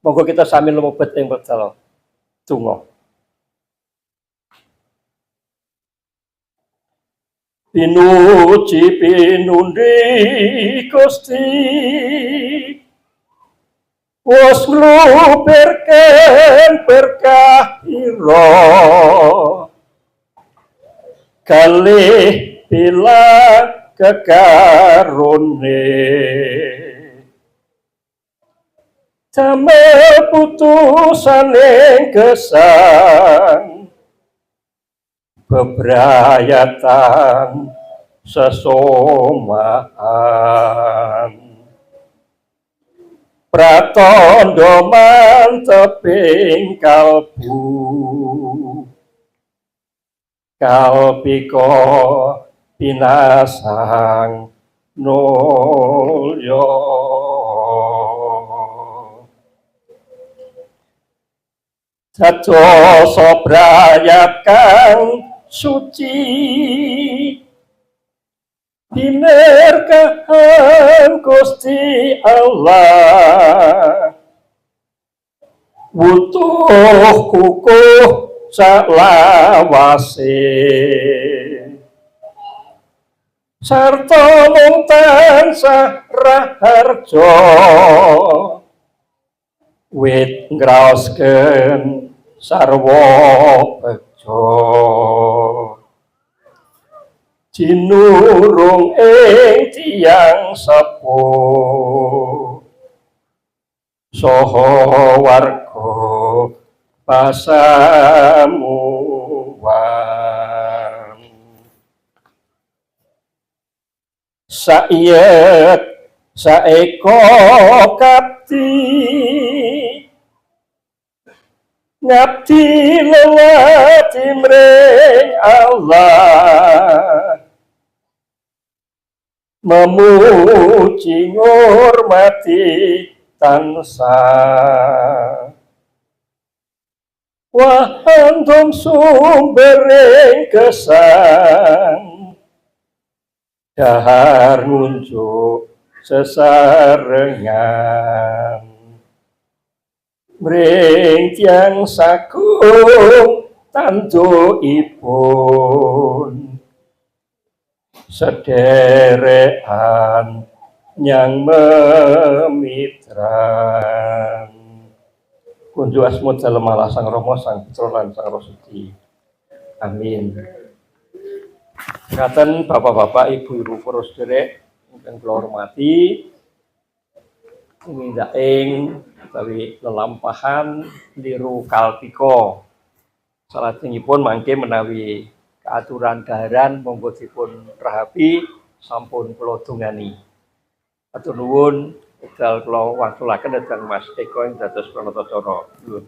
Monggo kita sami lumebet ing wekdal donga. Pinuji pinundi Gusti wis nglupirken berkah ira kalih pilang kekarone damel putusane gesang bebrayatan sesomaan pratandha manteping kalbu kalpika pinasang nulya dados brayat kang suci binerkahan Gusti Allah wutuh kukuh salawase sarta mung tansah raharja wit ngraoskeun sarwa bejo jinurung ing tiyang sepuh saha warga pasamuwan saiyet saeko kapti ngabdi lelati mring Allah memuji ngurmati tansah wahantum sumbering gesang dahar ngunjuk sesarengan mring tiyang sagung tandukipun sederekan nyang memitran kunjuk asmut dalem Allah Sang Rama Sang Putra lan Sang Roh Suci. Amin. Ngaten bapak-bapak, ibu-ibu para sedherek ingkang kula hormati, mindhaing utawi lelampahan liru kalpika salajengipun mangke menawi keaturan daharan monggo dipun rahapi sampun kula dongani. Atur nuwun wekdal kula wangsulaken dhateng Mas Eko ing dados pranata cara. Nuwun.